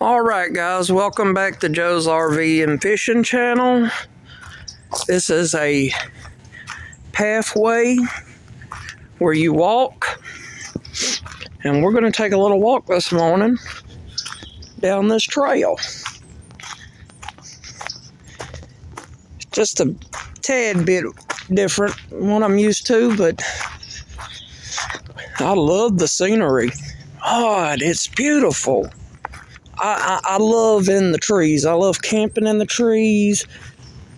Alright guys, welcome back to Joe's RV and Fishing channel. This is a pathway where you walk, and we're going to take a little walk this morning down this trail. Just a tad bit different than what I'm used to, but I love the scenery. God, it's beautiful. I love in the trees. I love camping in the trees.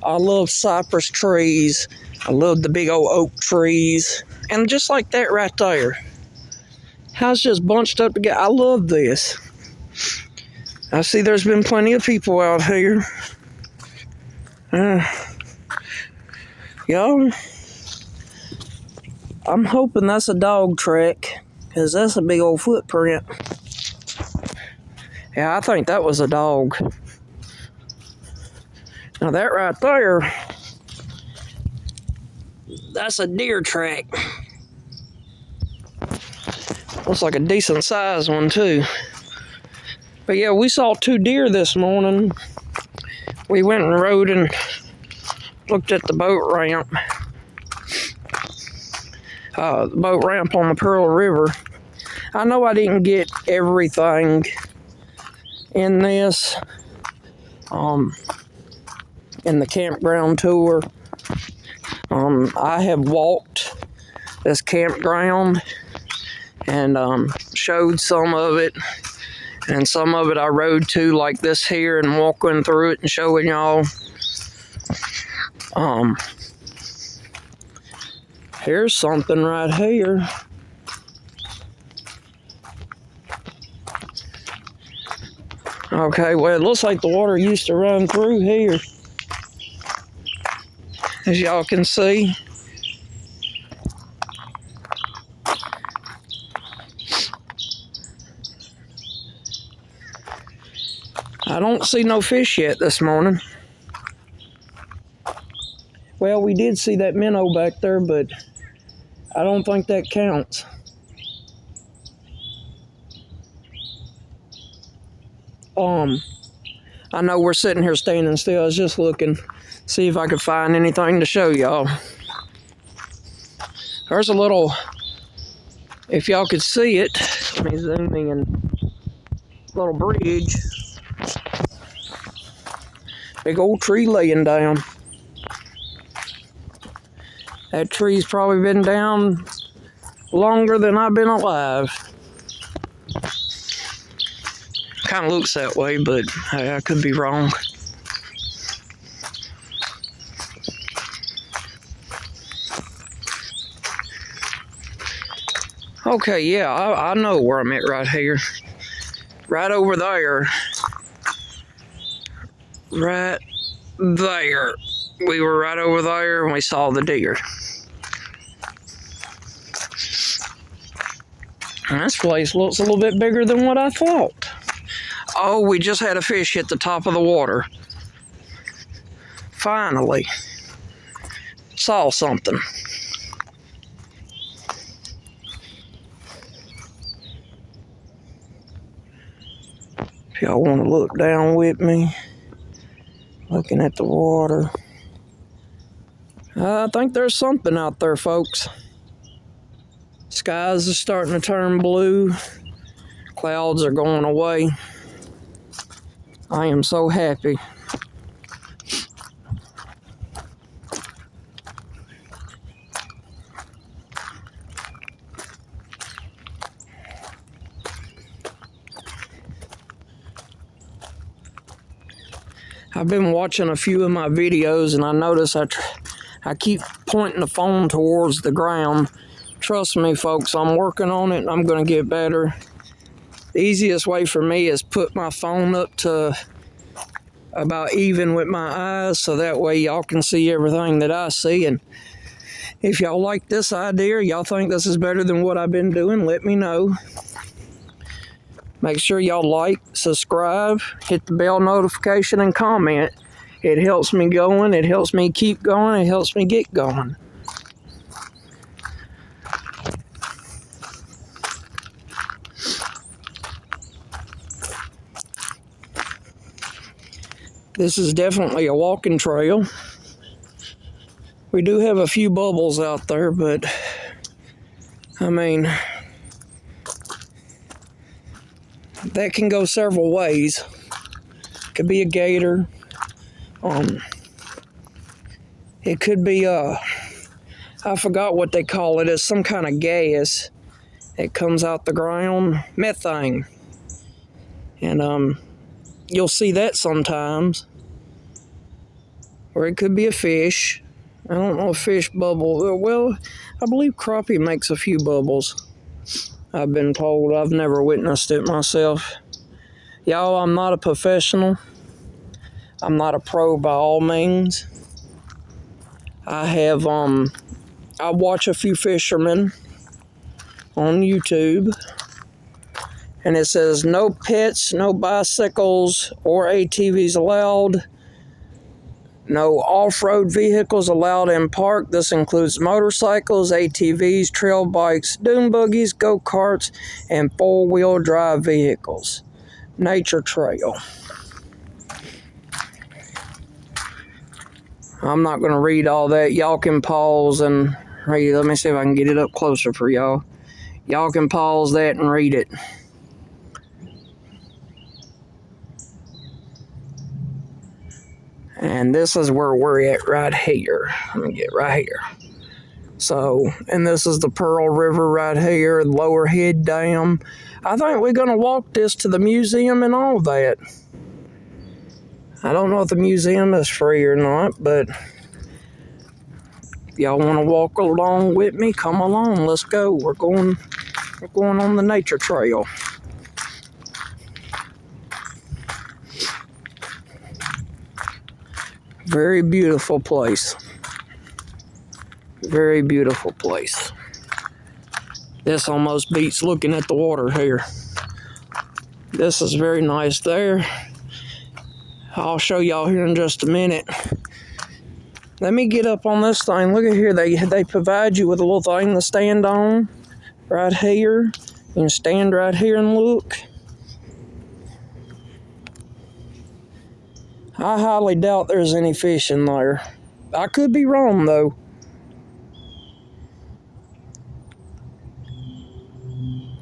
I love cypress trees. I love the big old oak trees. And just like that right there. How it's just bunched up together. I love this. I see there's been plenty of people out here. Y'all, I'm hoping that's a dog track, because that's a big old footprint. Yeah, I think that was a dog. Now that right there, that's a deer track. Looks like a decent sized one too. But yeah, we saw 2 deer this morning. We went and rode and looked at the boat ramp. The boat ramp on the Pearl River. I know I didn't get everything in this, in the campground tour. I have walked this campground and showed some of it, and some of it I rode to, like this here, and walking through it and showing y'all. Here's something right here. Okay, well, it looks like the water used to run through here, as y'all can see. I don't see no fish yet this morning. Well, we did see that minnow back there, but I don't think that counts. I know we're sitting here standing still. I was just looking, see if I could find anything to show y'all. There's a little, if y'all could see it, let me zoom in, little bridge. Big old tree laying down. That tree's probably been down longer than I've been alive. Kind of looks that way, but I could be wrong. Okay, yeah, I know where I'm at right here. Right over there. Right there. We were right over there and we saw the deer. And this place looks a little bit bigger than what I thought. Oh, we just had a fish hit the top of the water. Finally. Saw something. If y'all want to look down with me, looking at the water. I think there's something out there, folks. Skies are starting to turn blue. Clouds are going away. I am so happy. I've been watching a few of my videos, and I notice I keep pointing the phone towards the ground. Trust me, folks, I'm working on it and I'm going to get better. The easiest way for me is put my phone up to about even with my eyes, so that way y'all can see everything that I see. And if y'all like this idea, y'all think this is better than what I've been doing, let me know. Make sure y'all like, subscribe, hit the bell notification, and comment. It helps me going, it helps me keep going, it helps me get going. This is definitely a walking trail. We do have a few bubbles out there, but I mean, that can go several ways. Could be a gator. It could be I forgot what they call it. It's some kind of gas that comes out the ground, methane. And you'll see that sometimes. Or it could be a fish. I don't know if fish bubble. Well, I believe crappie makes a few bubbles. I've been told. I've never witnessed it myself. Y'all, I'm not a professional. I'm not a pro by all means. I watch a few fishermen on YouTube, and it says no pets, no bicycles or ATVs allowed. No off-road vehicles allowed in park. This includes motorcycles, ATVs, trail bikes, dune buggies, go-karts, and four-wheel drive vehicles. Nature trail. I'm not going to read all that. Y'all can pause and read it. Let me see if I can get it up closer for y'all. Y'all can pause that and read it. And this is where we're at right here. Let me get right here. So, and this is the Pearl River right here, Lower Head Dam. I think we're going to walk this to the museum and all that. I don't know if the museum is free or not, but if y'all want to walk along with me, come along. Let's go. We're going on the nature trail. Very beautiful place. Very beautiful place. This almost beats looking at the water here. This is very nice there. I'll show y'all here in just a minute. Let me get up on this thing. Look at here. They provide you with a little thing to stand on right here. You can stand right here and look. I highly doubt there's any fish in there. I could be wrong, though.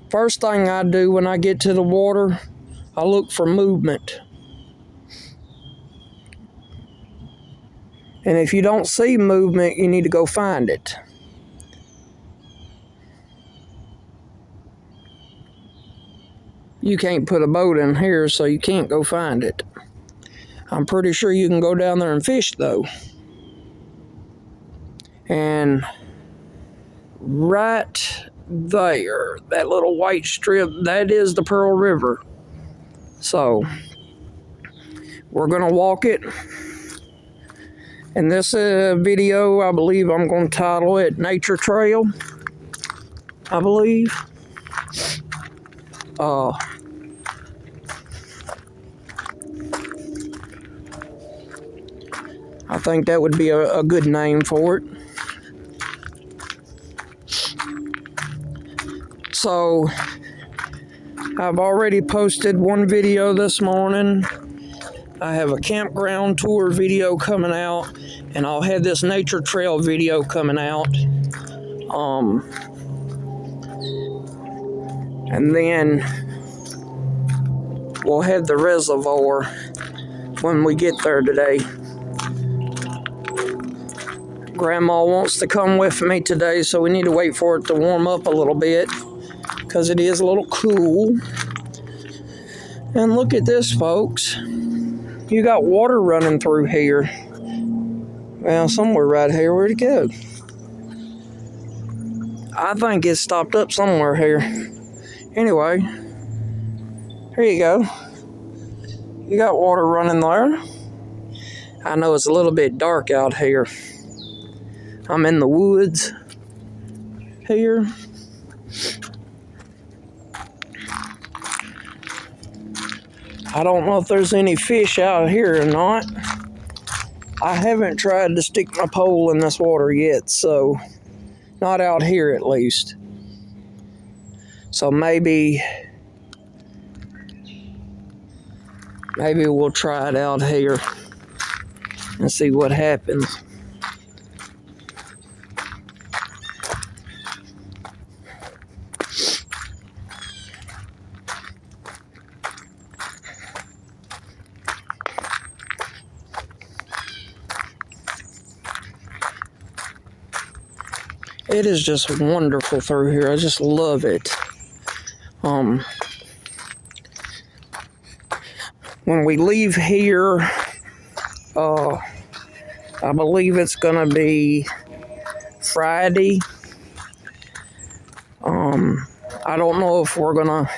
First thing I do when I get to the water, I look for movement. And if you don't see movement, you need to go find it. You can't put a boat in here, so you can't go find it. I'm pretty sure you can go down there and fish, though. And right there, that little white strip, that is the Pearl River. So, we're going to walk it. And this video, I believe I'm going to title it Nature Trail, I believe. I think that would be a good name for it. So, I've already posted one video this morning. I have a campground tour video coming out, and I'll have this nature trail video coming out. And then we'll have the reservoir when we get there today. Grandma wants to come with me today, so we need to wait for it to warm up a little bit because it is a little cool. And look at this, folks. You got water running through here. Well, somewhere right here. Where'd it go? I think it stopped up somewhere here. Anyway, here you go. You got water running there. I know it's a little bit dark out here. I'm in the woods here. I don't know if there's any fish out here or not. I haven't tried to stick my pole in this water yet, so not out here at least. So maybe we'll try it out here. and see what happens. It is just wonderful through here. I just love it. When we leave here, I believe it's gonna be Friday. I don't know if we're gonna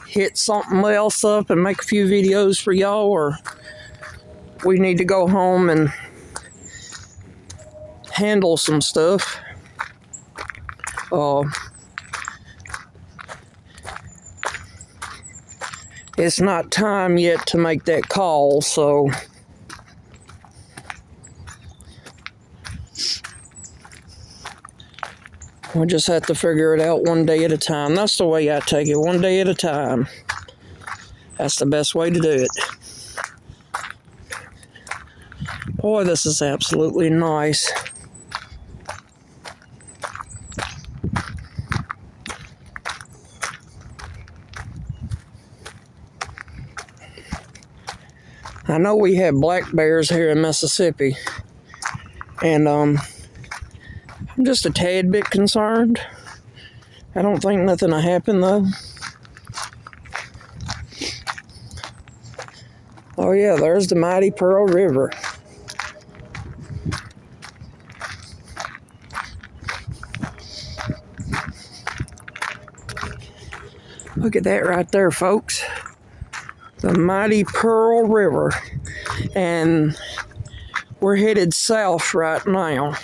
hit something else up and make a few videos for y'all, or we need to go home and handle some stuff. It's not time yet to make that call, so we just have to figure it out one day at a time. That's the way I take it, one day at a time. That's the best way to do it. Boy, this is absolutely nice. I know we have black bears here in Mississippi, and I'm just a tad bit concerned. I don't think nothing will happen though. Oh yeah, there's the mighty Pearl River. Look at that right there, folks. The mighty Pearl River. And we're headed south right now.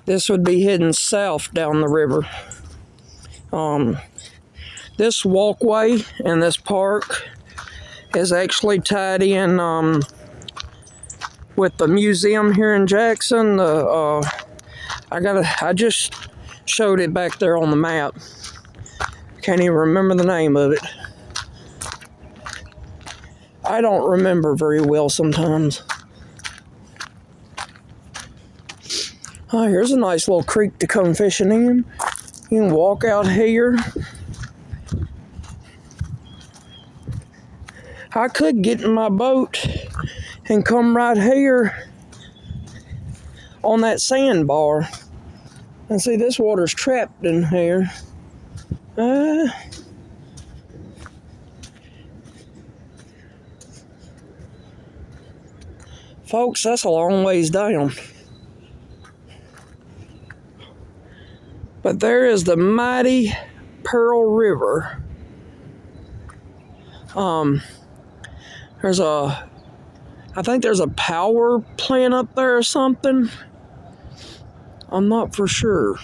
This would be heading south down the river. This walkway and this park is actually tied in with the museum here in Jackson. I just showed it back there on the map. Can't even remember the name of it. I don't remember very well sometimes. Oh, here's a nice little creek to come fishing in. You can walk out here. I could get in my boat and come right here on that sandbar. And see, this water's trapped in here. Folks, that's a long ways down. But there is the mighty Pearl River. I think there's a power plant up there or something. I'm not for sure.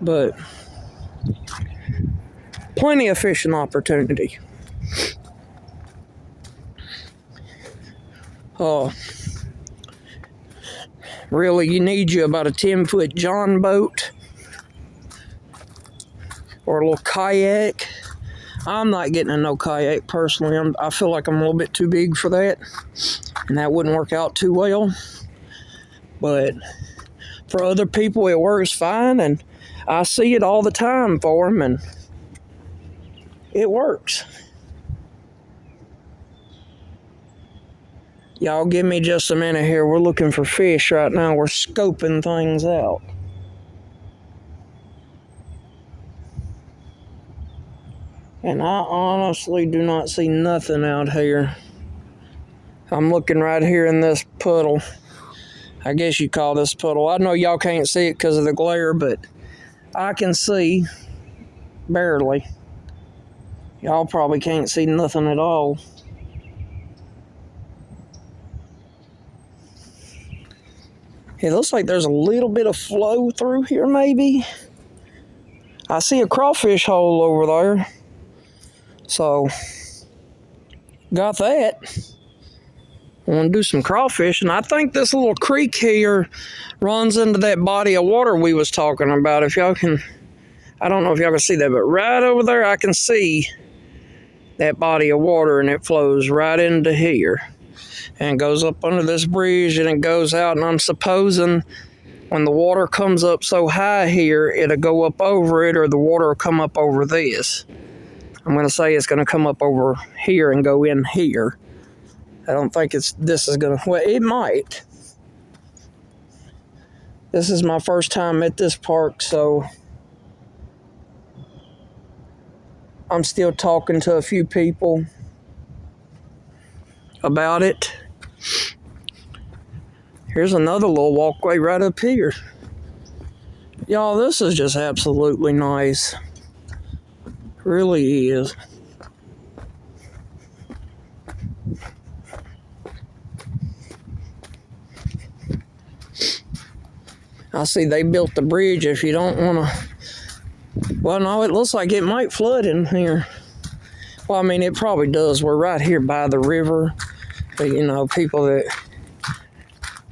But plenty of fishing opportunity. Really, you need about a 10-foot John boat or a little kayak. I'm not getting in no kayak personally. I feel like I'm a little bit too big for that, and that wouldn't work out too well. But for other people, it works fine, and I see it all the time for them, and it works. Y'all give me just a minute here. We're looking for fish right now. We're scoping things out. And I honestly do not see nothing out here. I'm looking right here in this puddle. I guess you call this puddle. I know y'all can't see it because of the glare, but I can see barely. Y'all probably can't see nothing at all. It looks like there's a little bit of flow through here, maybe. I see a crawfish hole over there. So, got that. I want to do some crawfish, and I think this little creek here runs into that body of water we was talking about. If y'all can, I don't know if y'all can see that, but right over there I can see that body of water, and it flows right into here and goes up under this bridge, and it goes out. And I'm supposing when the water comes up so high here, it'll go up over it, or the water will come up over this. I'm going to say it's going to come up over here and go in here. I don't think this is going to, well, it might. This is my first time at this park, so I'm still talking to a few people about it. Here's another little walkway right up here. Y'all, this is just absolutely nice. Really is. I see they built the bridge if you don't want to. Well, no, it looks like it might flood in here. Well, I mean, it probably does. We're right here by the river. But, you know, people that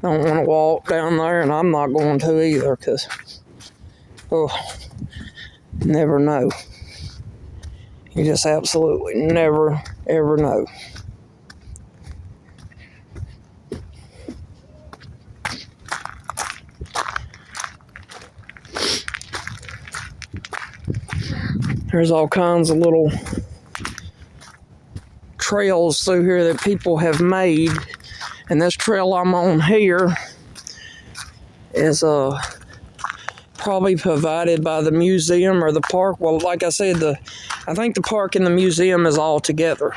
don't want to walk down there, and I'm not going to either, because, oh, never know. You just absolutely never, ever know. There's all kinds of little trails through here that people have made. And this trail I'm on here is probably provided by the museum or the park. Well, like I said, I think the park and the museum is all together.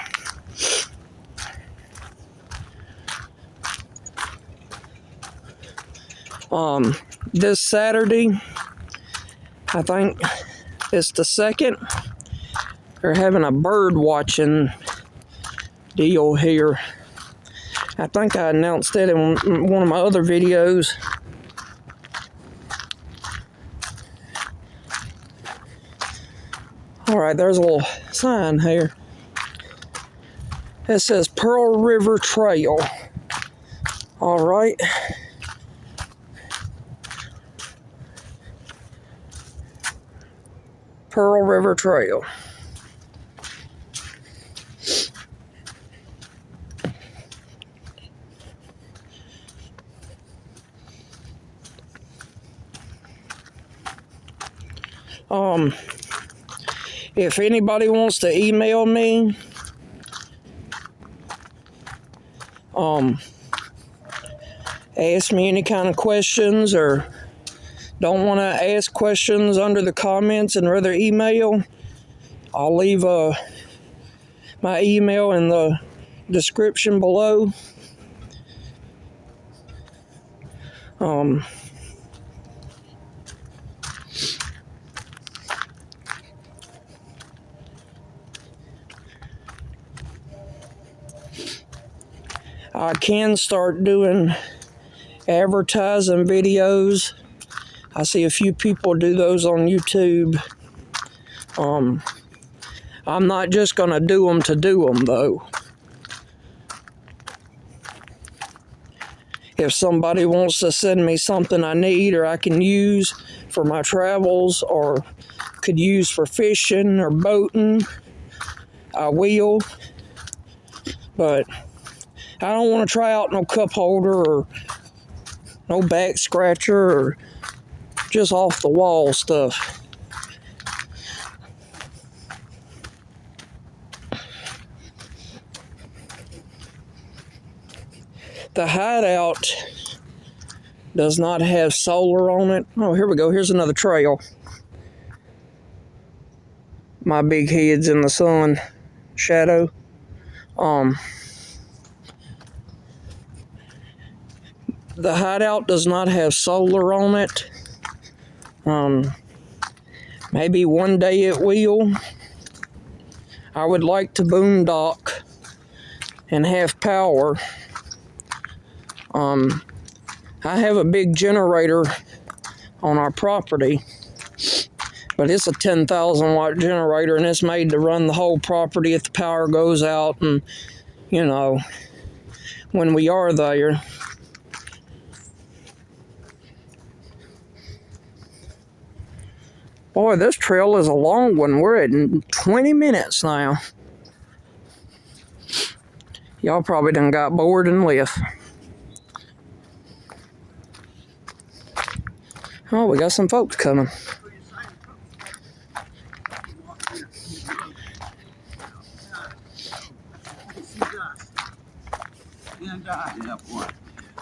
This Saturday, I think it's the 2nd, they're having a bird watching deal here. I think I announced that in one of my other videos. All right, there's a little sign here. It says Pearl River Trail. All right. Pearl River Trail. If anybody wants to email me, ask me any kind of questions, or don't want to ask questions under the comments and rather email, I'll leave my email in the description below. I can start doing advertising videos. I see a few people do those on YouTube. I'm not just going to do them to do them, though. If somebody wants to send me something I need or I can use for my travels or could use for fishing or boating, I will. But I don't want to try out no cup holder or no back scratcher or just off the wall stuff. The Hideout does not have solar on it. Oh, here we go. Here's another trail. My big head's in the sun shadow. The Hideout does not have solar on it. Maybe one day it will. I would like to boondock and have power. I have a big generator on our property, but it's a 10,000 watt generator, and it's made to run the whole property if the power goes out, and you know, when we are there. Boy, this trail is a long one. We're at 20 minutes now. Y'all probably done got bored and left. Oh, we got some folks coming.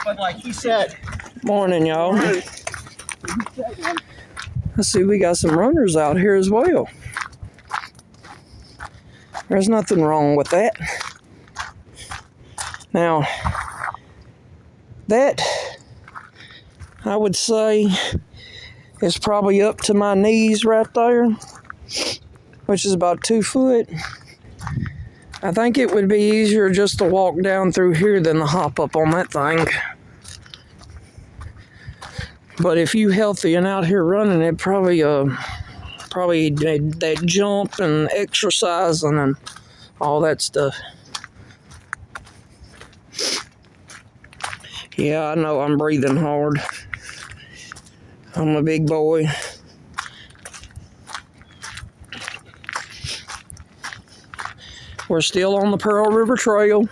But like he said, Morning, y'all. Let's see, we got some runners out here as well. There's nothing wrong with that. Now, that, I would say, is probably up to my knees right there, which is about 2 foot. I think it would be easier just to walk down through here than to hop up on that thing. But if you healthy and out here running, it probably that jump and exercising and all that stuff. Yeah, I know I'm breathing hard. I'm a big boy. We're still on the Pearl River Trail.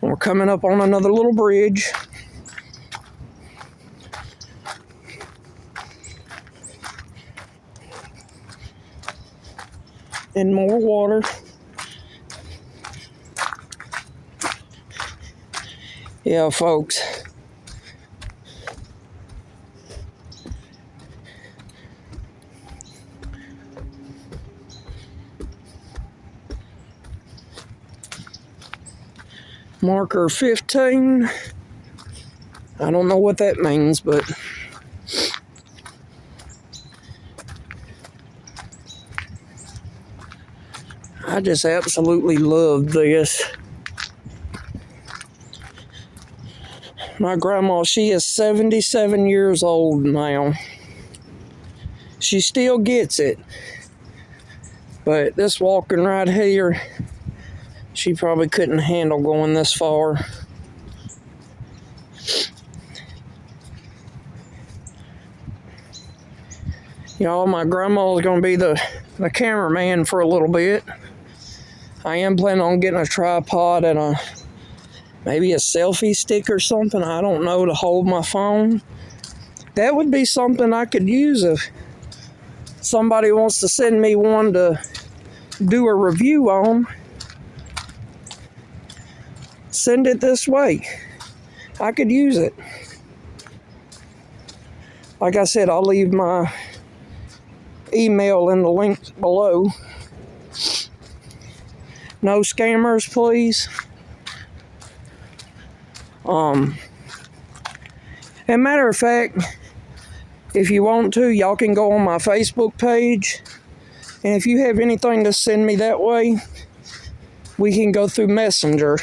We're coming up on another little bridge. And more water. Yeah, folks. Marker 15. I don't know what that means, but I just absolutely love this. My grandma, she is 77 years old now. She still gets it. But this walking right here, she probably couldn't handle going this far. Y'all, my grandma's gonna be the cameraman for a little bit. I am planning on getting a tripod and maybe a selfie stick or something, I don't know, to hold my phone. That would be something I could use if somebody wants to send me one to do a review on. Send it this way. I could use it. Like I said, I'll leave my email in the link below. No scammers, please. And matter of fact, if you want to, y'all can go on my Facebook page. And if you have anything to send me that way, we can go through Messenger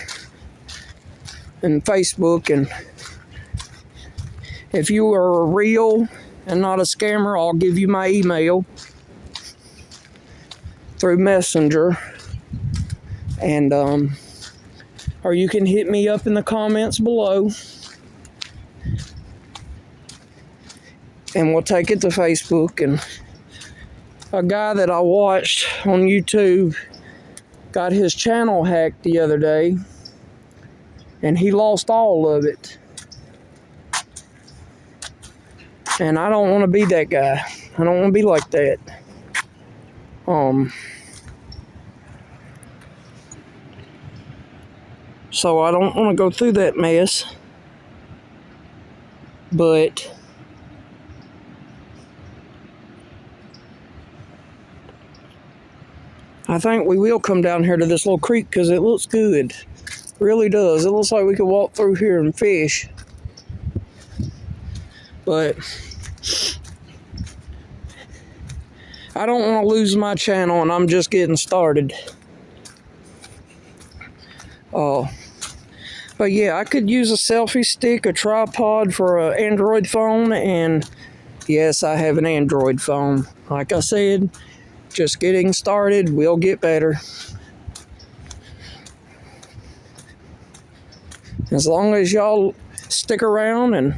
and Facebook. And if you are real and not a scammer, I'll give you my email through Messenger. And, or you can hit me up in the comments below. And we'll take it to Facebook. And a guy that I watched on YouTube got his channel hacked the other day. And he lost all of it. And I don't want to be that guy. I don't want to be like that. So I don't want to go through that mess. But I think we will come down here to this little creek because it looks good. It really does. It looks like we could walk through here and fish. But I don't want to lose my channel, and I'm just getting started. But yeah, I could use a selfie stick, a tripod for an Android phone, and yes, I have an Android phone. Like I said, just getting started, we'll get better. As long as y'all stick around and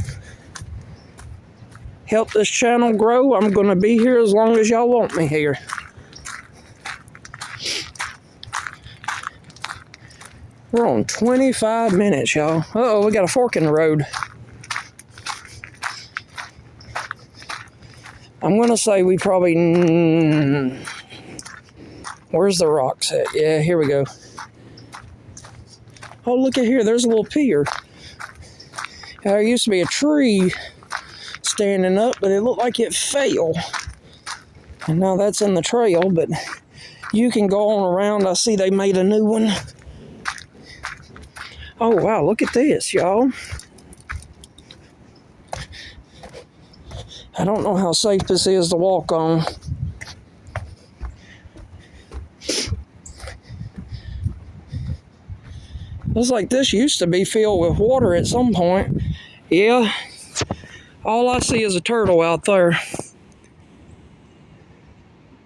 help this channel grow, I'm going to be here as long as y'all want me here. We're on 25 minutes, y'all. Uh-oh, we got a fork in the road. I'm going to say we probably... where's the rocks at? Yeah, here we go. Oh, look at here. There's a little pier. There used to be a tree standing up, but it looked like it fell. And now that's in the trail, but you can go on around. I see they made a new one. Oh, wow, look at this, y'all. I don't know how safe this is to walk on. Looks like this used to be filled with water at some point. Yeah, all I see is a turtle out there.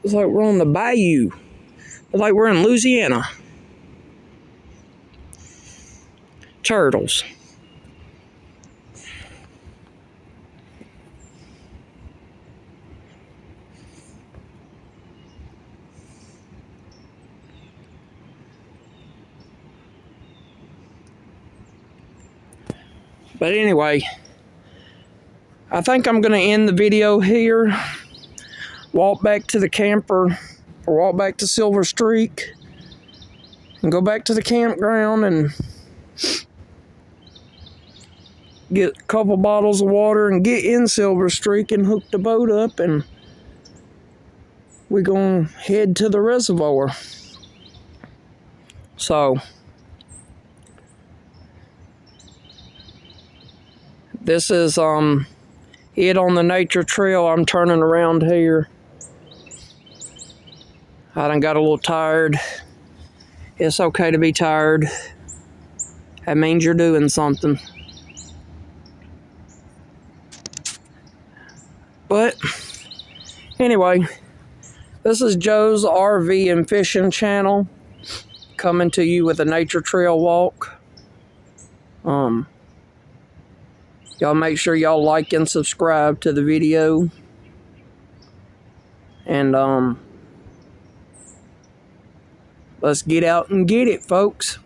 It's like we're on the bayou. It's like we're in Louisiana. Turtles. But anyway, I think I'm going to end the video here. Walk back to the camper, or walk back to Silver Streak, and go back to the campground and get a couple bottles of water and get in Silver Streak and hook the boat up, and we're going to head to the reservoir. So, this is it on the nature trail. I'm turning around here. I done got a little tired. It's okay to be tired. That means you're doing something. But anyway, this is Joe's RV and Fishing channel, coming to you with a nature trail walk. Y'all make sure y'all like and subscribe to the video. And let's get out and get it, folks.